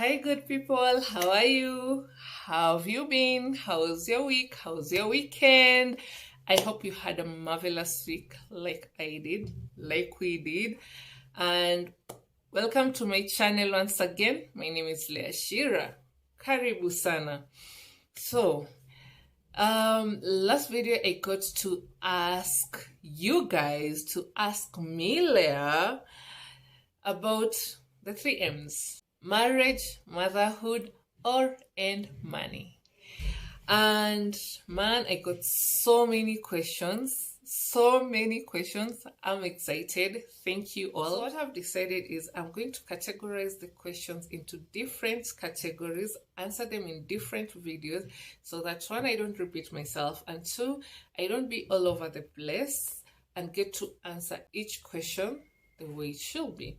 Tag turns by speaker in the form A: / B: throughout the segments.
A: Hi, good people. How are you? How have you been? How's your week? How's your weekend? I hope you had a marvelous week like I did, like we did. And welcome to my channel once again. My name is Leah Shira. Karibu sana. So, last video I got to ask you guys to ask me, Leah, about the 3 M's: marriage, motherhood, and money. And man, I got so many questions. I'm excited. Thank you all. So what I've decided is I'm going to categorize the questions into different categories, answer them in different videos, so that one, I don't repeat myself, and two, I don't be all over the place and get to answer each question the way it should be.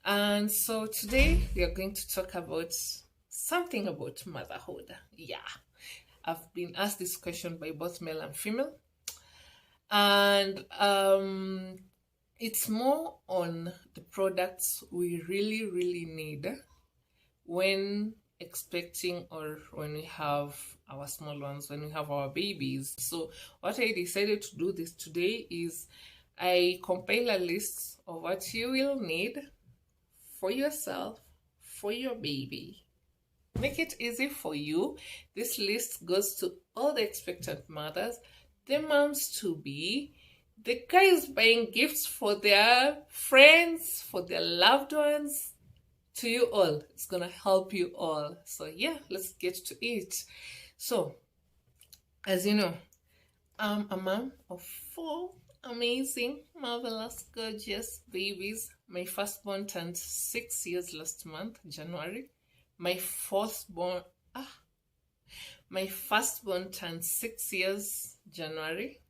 A: And so today we are going to talk about something about motherhood. Yeah, I've been asked this question by both male and female, and it's more on the products we really need when expecting or when we have our small ones, when we have our babies. So what I decided to do this today is I compile a list of what you will need for yourself, for your baby. Make it easy for you. This list goes to all the expectant mothers, the moms to be, the guys buying gifts for their friends, for their loved ones, to you all. It's gonna help you all. So yeah, let's get to it. So, as you know, I'm a mom of 4 amazing, marvelous, gorgeous babies. My firstborn turned 6 years last month, January. My firstborn turned 6 years, January.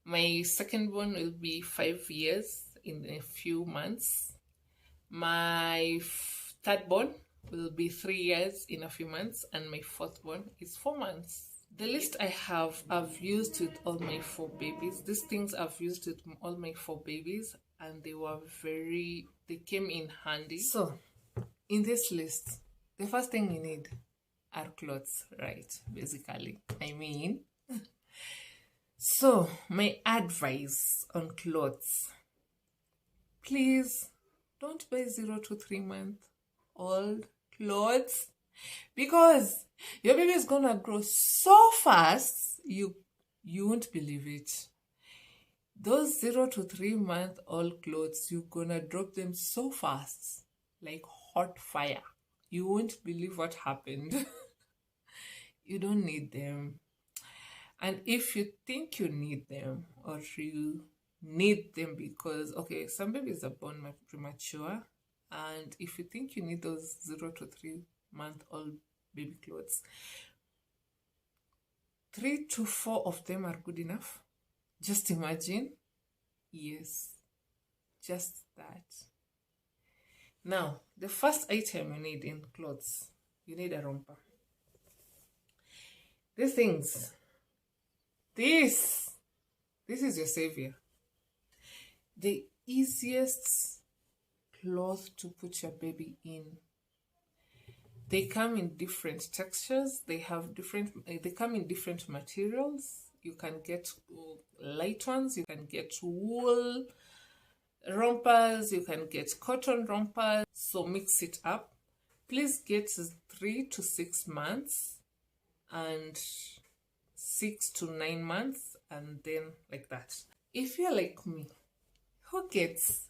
A: My secondborn will be 5 years in a few months. My thirdborn will be 3 years in a few months, and my fourthborn is 4 months. The list I have, I've used with all my 4 babies. These things I've used with all my 4 babies, and they came in handy. So, in this list, the first thing you need are clothes, right? Basically, so my advice on clothes: please don't buy 0 to 3 month old clothes, because your baby is gonna grow so fast you won't believe it. Those 0 to 3 month old clothes, you're gonna drop them so fast, like hot fire. You won't believe what happened. You don't need them. And if you think you need them, or you need them because, okay, some babies are born premature, and if you think you need those 0 to 3 month old baby clothes, 3 to 4 of them are good enough. Just imagine. Yes, just that. Now, the first item you need in clothes, you need a romper. These things, this is your savior. The easiest cloth to put your baby in. They come in different textures. They come in different materials. You can get light ones. You can get wool rompers. You can get cotton rompers. So mix it up. Please get 3 to 6 months and 6 to 9 months, and then like that. If you're like me, who gets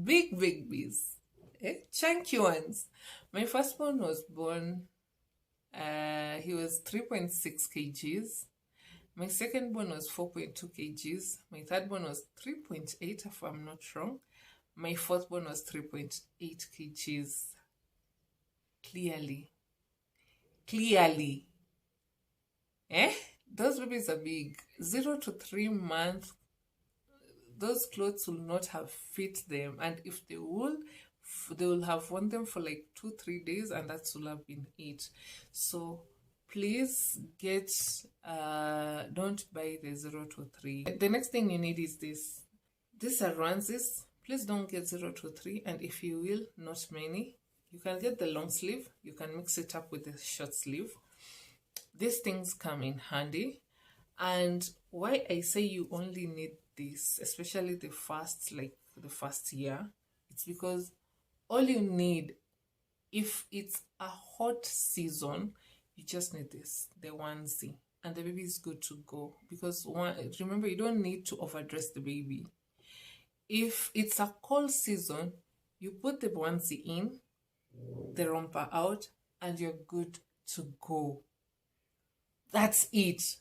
A: big babies, chunky ones. My firstborn was born, he was 3.6 kgs. My secondborn was 4.2 kgs. My thirdborn was 3.8, if I'm not wrong. My fourthborn was 3.8 kgs. Clearly. Those babies are big. 0 to 3 months, those clothes will not have fit them, and if they will have worn them for like 2-3 days, and that will have been it. So please don't buy the 0 to 3. The next thing you need is this. These are onesies. Please don't get 0 to 3, and if you will, not many. You can get the long sleeve, you can mix it up with the short sleeve. These things come in handy. And why I say you only need this, especially the first year, it's because all you need, if it's a hot season, you just need this, the onesie, and the baby is good to go. Because remember, you don't need to overdress the baby. If it's a cold season, you put the onesie in, the romper out, and you're good to go. That's it.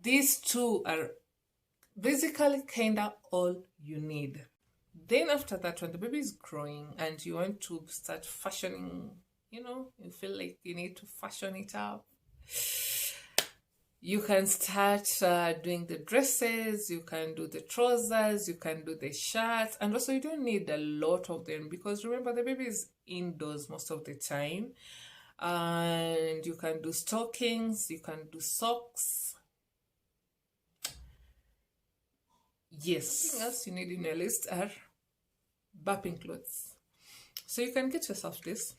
A: These two are basically kinda all you need. Then after that, when the baby is growing and you want to start fashioning, you feel like you need to fashion it up, you can start doing the dresses, you can do the trousers, you can do the shirts, and also you don't need a lot of them because remember, the baby is indoors most of the time. And you can do stockings, you can do socks. Yes. Something else you need in your list are burping clothes. So you can get yourself this.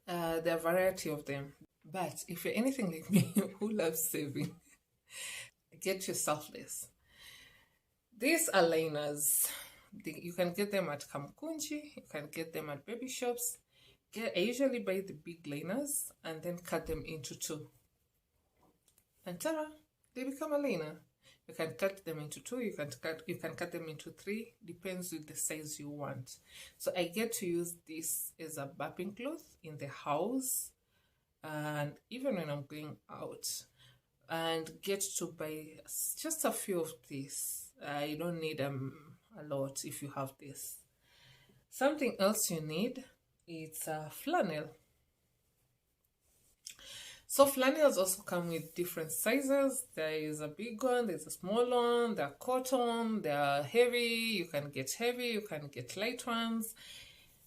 A: There are a variety of them. But if you're anything like me who loves saving, get yourself this. These are liners. You can get them at Kamkunji. You can get them at baby shops. I usually buy the big liners and then cut them into two. And ta-da! They become a liner. You can cut them into two, you can cut them into three, depends with the size you want. So I get to use this as a burping cloth in the house and even when I'm going out, and get to buy just a few of these. You don't need a lot if you have this. Something else you need, it's a flannel. So flannels also come with different sizes. There is a big one, there's a small one, they're cotton, they're heavy, you can get heavy, you can get light ones.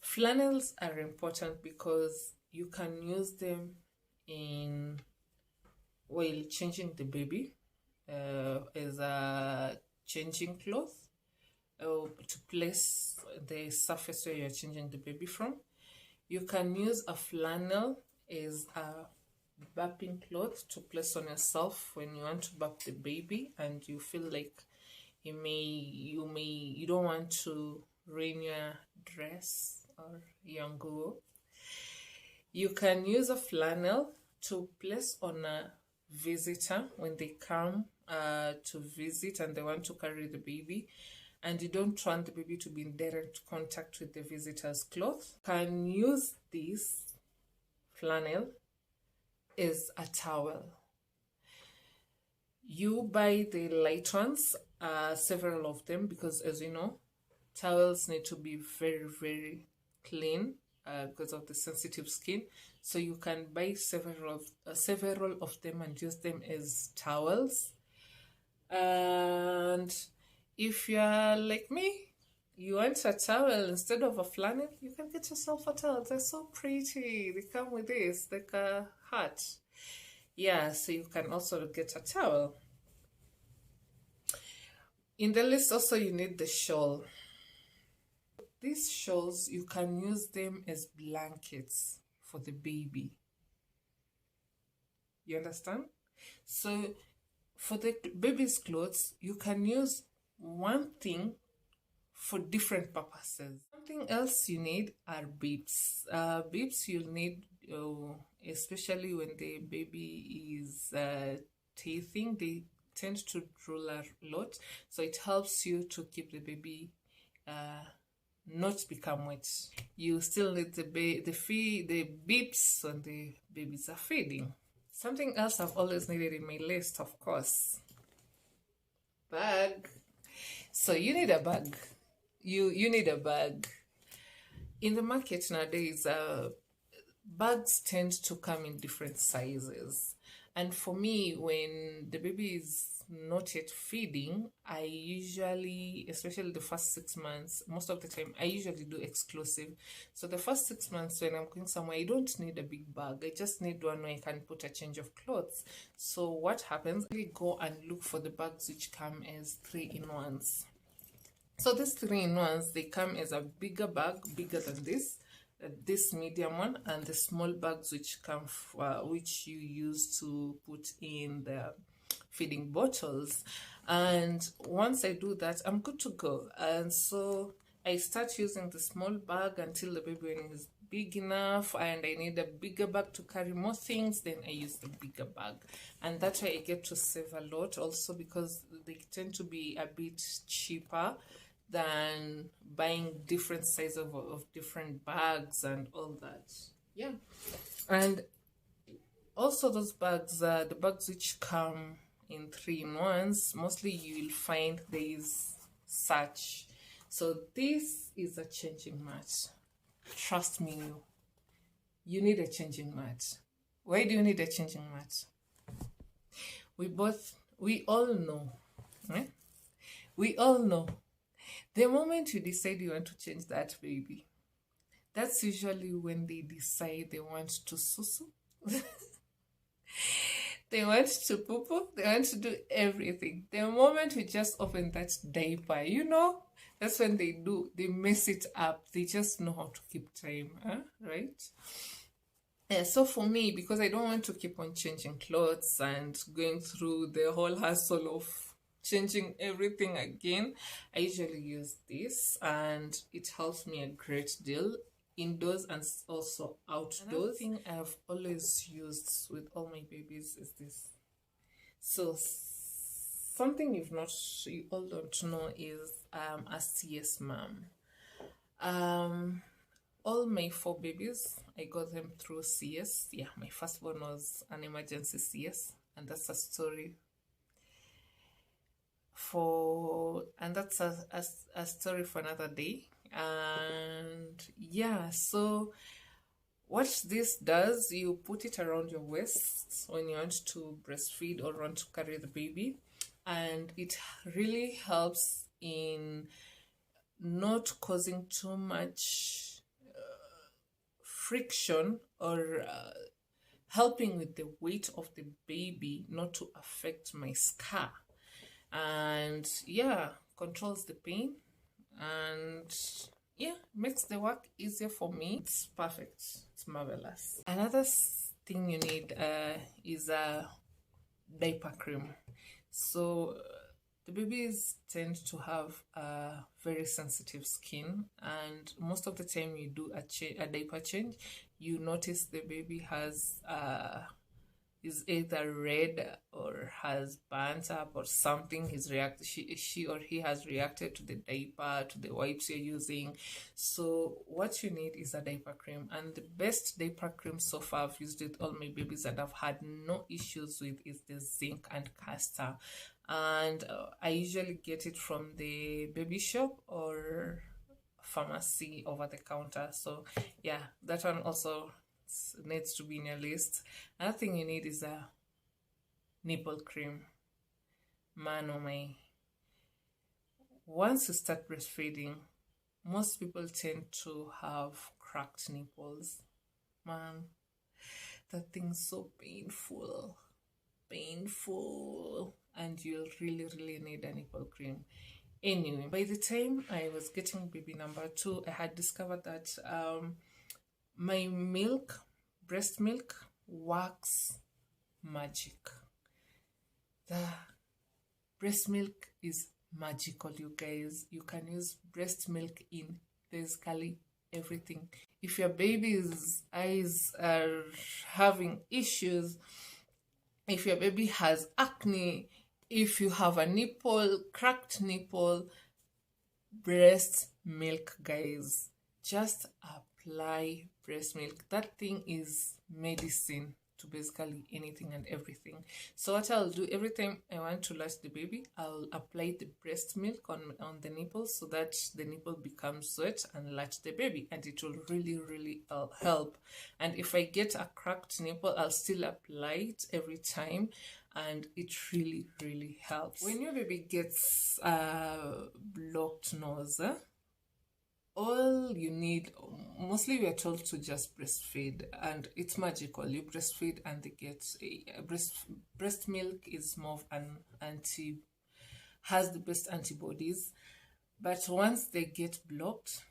A: Flannels are important because you can use them while changing the baby as a changing cloth to place the surface where you're changing the baby from. You can use a flannel as a burping cloth to place on yourself when you want to burp the baby and you feel like you don't want to ruin your dress or your nguo. You can use a flannel to place on a visitor when they come to visit and they want to carry the baby and you don't want the baby to be in direct contact with the visitor's cloth. You can use this flannel is a towel. You buy the light ones, several of them, because as you know, towels need to be very, very clean because of the sensitive skin. So you can buy several of them and use them as towels. And if you're like me, you want a towel instead of a flannel, you can get yourself a towel. They're so pretty. They come with this, like a hat. Yeah, so you can also get a towel. In the list also you need the shawl. These shawls, you can use them as blankets for the baby. You understand? So for the baby's clothes, you can use one thing for different purposes. Something else you need are bibs. Bibs you'll need, especially when the baby is teething. They tend to drool a lot, so it helps you to keep the baby not become wet. You still need the bibs when the babies are feeding. Something else I've always needed in my list, of course, bag. So you need a bag. You need a bag. In the market nowadays, bags tend to come in different sizes. And for me, when the baby is not yet feeding, I usually, especially the first 6 months, most of the time, I usually do exclusive. So the first 6 months when I'm going somewhere, I don't need a big bag. I just need one where I can put a change of clothes. So what happens? I go and look for the bags which come as 3-in-1s. So these 3-in-1s, they come as a bigger bag, bigger than this. this medium one, and the small bags which come which you use to put in the feeding bottles. And once I do that, I'm good to go. And so I start using the small bag until the baby is big enough and I need a bigger bag to carry more things, then I use the bigger bag. And that way I get to save a lot also, because they tend to be a bit cheaper than buying different sizes of different bags and all that. Yeah. And also those bags, the bags which come in 3-in-1s, mostly you will find there is such. So this is a changing mat. Trust me, you need a changing mat. Why do you need a changing mat? We all know, right? We all know the moment you decide you want to change that baby, that's usually when they decide they want to susu. They want to poo-poo, they want to do everything. The moment we just open that diaper, that's when they mess it up. They just know how to keep time, right? Yeah, so for me, because I don't want to keep on changing clothes and going through the whole hassle of changing everything again, I usually use this, and it helps me a great deal indoors and also outdoors. Another thing I've always used with all my babies is this. So something you all don't know is a CS mom. All my 4 babies, I got them through CS. Yeah, my firstborn was an emergency CS, and that's a story that's a story for another day. And yeah, so what this does, you put it around your waist when you want to breastfeed or want to carry the baby, and it really helps in not causing too much friction, or helping with the weight of the baby not to affect my scar. And yeah, controls the pain, and yeah, makes the work easier for me. It's perfect. It's marvelous. Another thing you need is a diaper cream. So the babies tend to have a very sensitive skin, and most of the time you do a diaper change, you notice the baby has is either red or has burnt up or something. She or he has reacted to the diaper, to the wipes you're using. So what you need is a diaper cream, and the best diaper cream so far I've used with all my babies that I've had no issues with is the zinc and castor, and I usually get it from the baby shop or pharmacy over the counter. So yeah, that one also needs to be in your list. Another thing you need is a nipple cream. Man, oh my. Once you start breastfeeding, most people tend to have cracked nipples. Man, that thing's so painful. And you'll really need a nipple cream. Anyway, by the time I was getting baby number 2, I had discovered that my breast milk works magic. The breast milk is magical, you guys. You can use breast milk in basically everything. If your baby's eyes are having issues, if your baby has acne, if you have a cracked nipple, breast milk, guys. Just apply breast milk. That thing is medicine to basically anything and everything. So what I'll do, every time I want to latch the baby, I'll apply the breast milk on the nipple so that the nipple becomes wet and latch the baby, and it will really help. And if I get a cracked nipple, I'll still apply it every time, and it really helps. When your baby gets blocked nose, all you need, mostly we are told to just breastfeed, and it's magical. You breastfeed and they get breast milk is more of an has the best antibodies, but once they get blocked,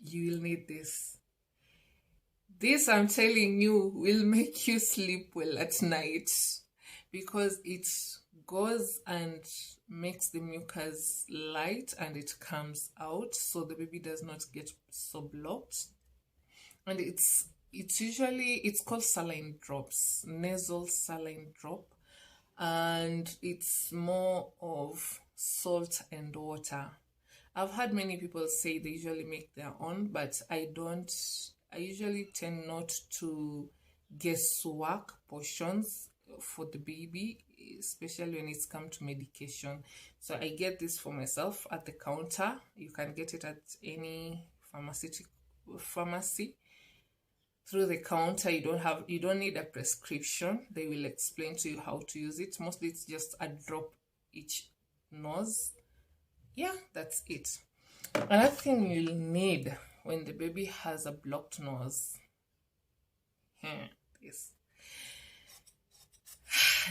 A: you will need this. This, I'm telling you, will make you sleep well at night, because it goes and makes the mucus light and it comes out, so the baby does not get so blocked. And it's usually, it's called saline drops, nasal saline drop, and it's more of salt and water. I've had many people say they usually make their own, but I don't. I usually tend not to guesswork portions for the baby, especially when it's come to medication. So I get this for myself at the counter. You can get it at any pharmacy through the counter. You don't need a prescription. They will explain to you how to use it. Mostly it's just a drop each nose. Yeah, that's it. Another thing you'll need when the baby has a blocked nose. This.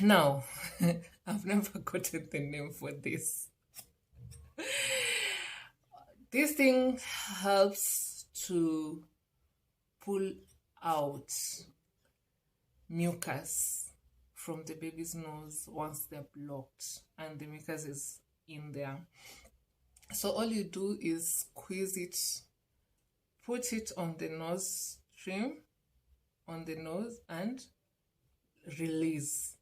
A: Now, I've never gotten the name for this. This thing helps to pull out mucus from the baby's nose once they're blocked and the mucus is in there. So all you do is squeeze it, put it on the nose trim, on the nose, and release.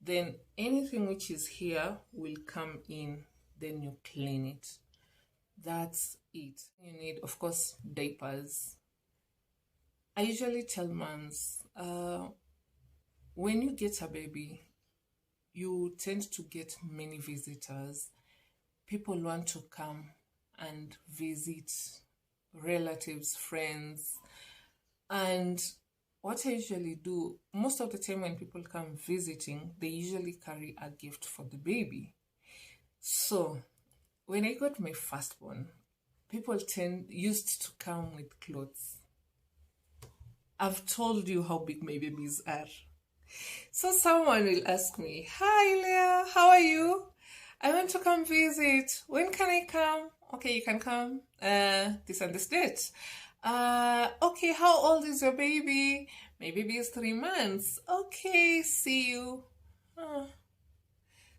A: Then anything which is here will come in, then you clean it. That's it. You need, of course, diapers. I usually tell moms, when you get a baby, you tend to get many visitors. People want to come and visit relatives, friends. And what I usually do, most of the time when people come visiting, they usually carry a gift for the baby. So when I got my firstborn, people used to come with clothes. I've told you how big my babies are. So someone will ask me, "Hi Leah, how are you? I want to come visit. When can I come?" "Okay, you can come this and this date." "Okay, how old is your baby?" "My baby is 3 months." "Okay, see you."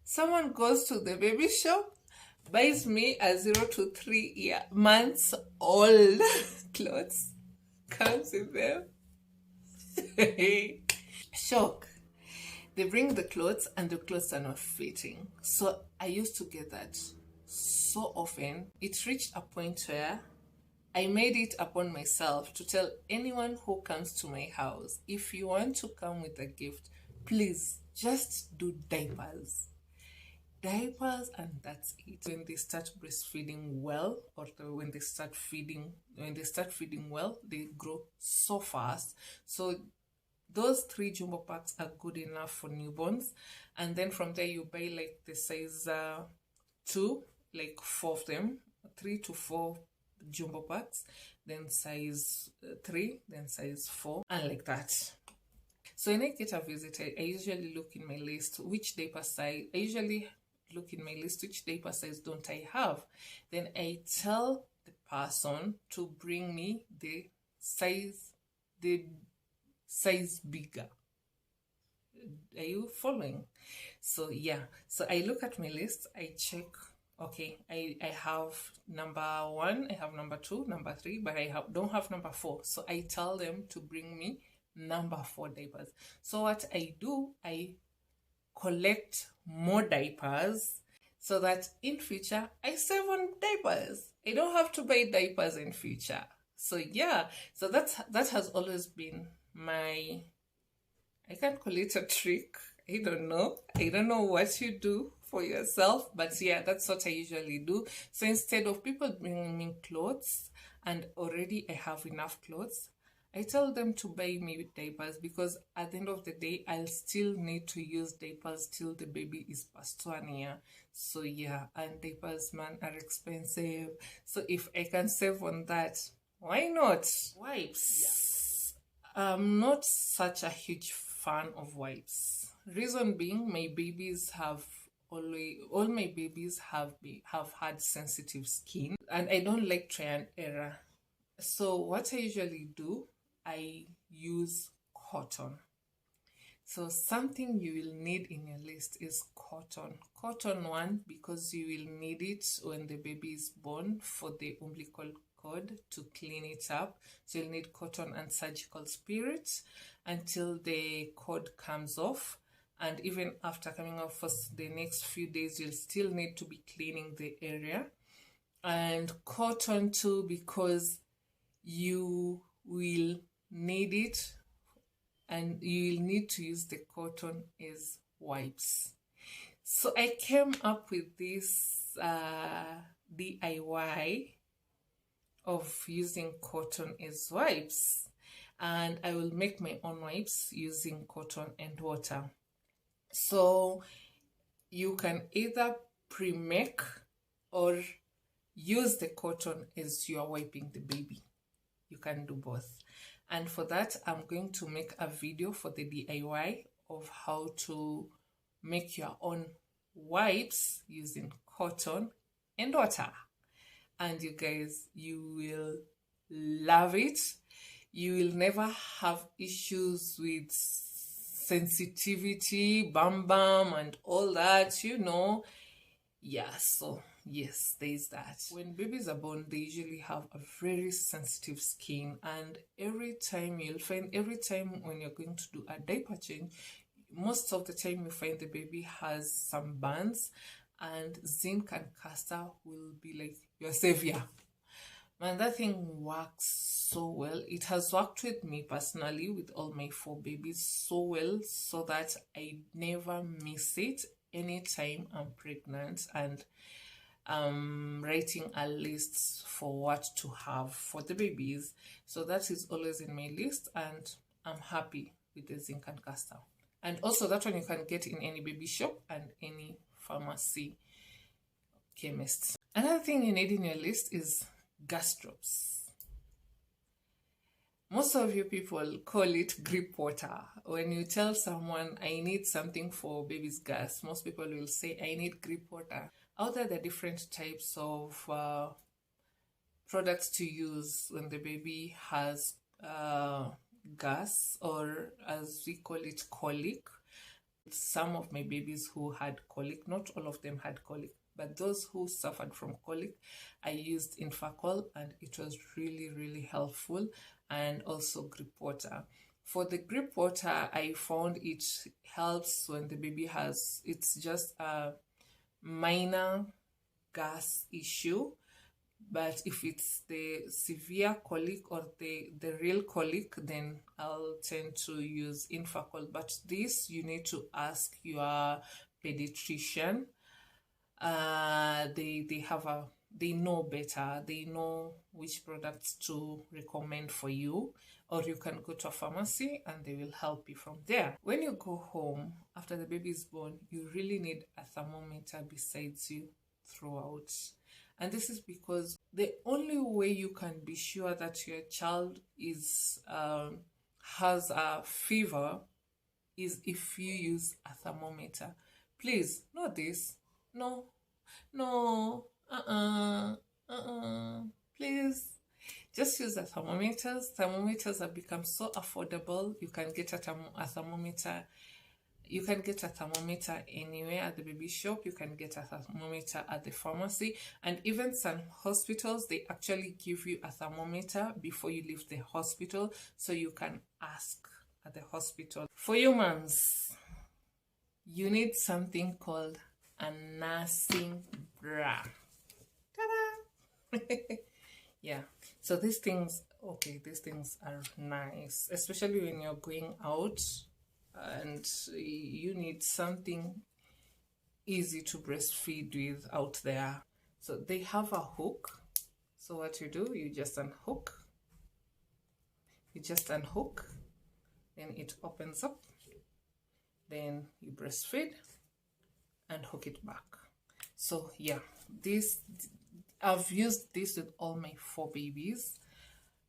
A: Someone goes to the baby shop, buys me a 0 to 3 months old clothes, comes with them. Shock. They bring the clothes and the clothes are not fitting. So I used to get that so often. It reached a point where I made it upon myself to tell anyone who comes to my house, if you want to come with a gift, please just do diapers. Diapers, and that's it. When they start breastfeeding well, or when they start feeding well, they grow so fast. So those 3 jumbo packs are good enough for newborns. And then from there you buy like the size 2, like 4 of them, 3 to 4 jumbo packs, then size 3, then size 4, and like that. So when I get a visitor, I usually look in my list which diaper size. Which diaper size don't I have. Then I tell the person to bring me the size bigger. Are you following? So yeah, so I look at my list, I check. Okay, I have number 1, I have number 2, number 3, but I don't have number 4. So I tell them to bring me number 4 diapers. So what I do, I collect more diapers so that in future I save on diapers. I don't have to buy diapers in future. So yeah, so that has always been my, I can't call it a trick. I don't know what you do for yourself, but yeah, that's what I usually do. So instead of people bringing me clothes and already I have enough clothes, I tell them to buy me with diapers, because at the end of the day, I'll still need to use diapers till the baby is past 1 year. So yeah, and diapers, man, are expensive. So if I can save on that, why not? Wipes. Yeah. I'm not such a huge fan of wipes. Reason being, my babies have all my babies have had sensitive skin, and I don't like try and error. So what I usually do, I use cotton. So something you will need in your list is cotton. Cotton, one, because you will need it when the baby is born for the umbilical cord to clean it up. So you'll need cotton and surgical spirits until the cord comes off. And even after coming off for the next few days, you'll still need to be cleaning the area. And cotton too, because you will need it, and you'll need to use the cotton as wipes. So I came up with this DIY of using cotton as wipes, and I will make my own wipes using cotton and water. So you can either pre-make or use the cotton as you are wiping the baby. You can do both. And for that, I'm going to make a video for the DIY of how to make your own wipes using cotton and water. And you guys, you will love it. You will never have issues with sensitivity, bam, and all that, you know. Yeah, so yes, there's that. When babies are born, they usually have a very sensitive skin, and every time when you're going to do a diaper change, most of the time you find the baby has some burns, and zinc and castor will be like your savior. Man, that thing works so well. It has worked with me personally with all my 4 babies so well, so that I never miss it anytime I'm pregnant and writing a list for what to have for the babies. So that is always in my list, and I'm happy with the zinc and castor. And also that one you can get in any baby shop and any pharmacy chemist. Another thing you need in your list is gas drops. Most of you people call it grip water. When you tell someone, I need something for baby's gas, most people will say, I need grip water. Out there are different types of products to use when the baby has gas, or as we call it, colic. Some of my babies who had colic, not all of them had colic, but those who suffered from colic, I used Infacol, and it was really, really helpful. And also grip water. For the grip water, I found it helps when the baby has, it's just a minor gas issue. But if it's the severe colic or the real colic, then I'll tend to use Infacol. But this, you need to ask your pediatrician. They know better. They know which products to recommend for you, or you can go to a pharmacy and they will help you from there. When you go home after the baby is born, you really need a thermometer besides you throughout. And this is because the only way you can be sure that your child is has a fever is if you use a thermometer. Please, not this. No. Please, just use the thermometers. Thermometers have become so affordable. You can get a thermometer. You can get a thermometer anywhere at the baby shop. You can get a thermometer at the pharmacy. And even some hospitals, they actually give you a thermometer before you leave the hospital. So you can ask at the hospital. For you moms, you need something called a nursing bra. Ta-da! Yeah, so these things are nice, especially when you're going out and you need something easy to breastfeed with out there. So they have a hook. So what you do, you just unhook, then it opens up, then you breastfeed and hook it back. So yeah, I've used this with all my 4 babies,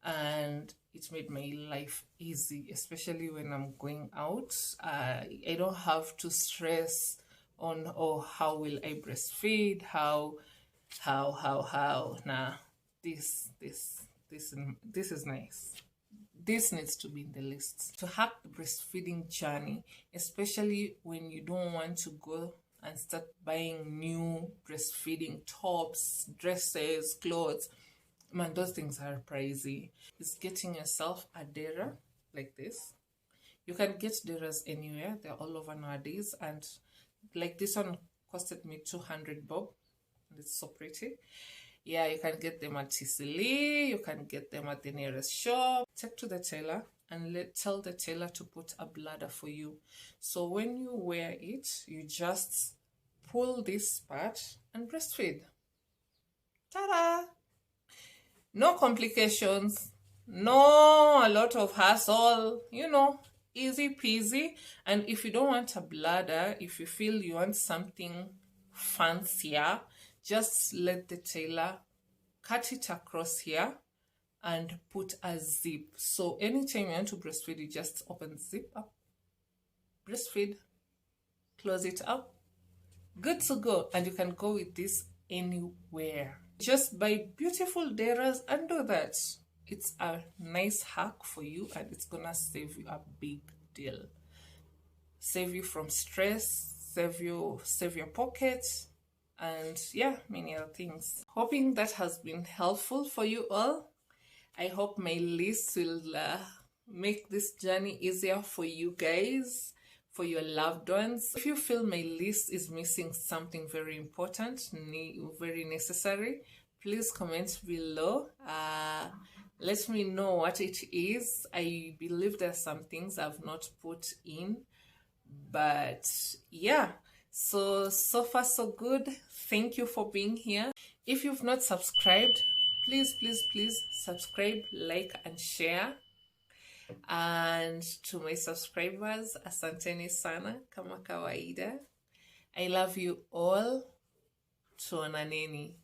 A: and it made my life easy, especially when I'm going out. I don't have to stress on, how will I breastfeed, how. Nah, this this is nice. This needs to be in the list. To hack the breastfeeding journey, especially when you don't want to go and start buying new breastfeeding tops, dresses, clothes. Man, those things are pricey. It's getting yourself a dera like this. You can get deras anywhere. They're all over nowadays. And like this one costed me 200 bob. And it's so pretty. Yeah, you can get them at Sicily. You can get them at the nearest shop. Take to the tailor and tell the tailor to put a bladder for you. So when you wear it, you just pull this part and breastfeed. Ta-da! No complications. No a lot of hassle. You know, easy peasy. And if you don't want a bladder, if you feel you want something fancier, just let the tailor cut it across here and put a zip. So anytime you want to breastfeed, you just open the zip up, breastfeed, close it up, good to go. And you can go with this anywhere. Just buy beautiful deras and do that. It's a nice hack for you, and it's gonna save you a big deal. Save you from stress, save your pockets, and yeah, many other things. Hoping that has been helpful for you all. I hope my list will make this journey easier for you guys, for your loved ones. If you feel my list is missing something very important, very necessary, please comment below. Let me know what it is. I believe there's some things I've not put in, but yeah. So far so good. Thank you for being here. If you've not subscribed, please subscribe, like, and share. And to my subscribers, asanteni sana kama kawaida. I love you all. Tuonaneni.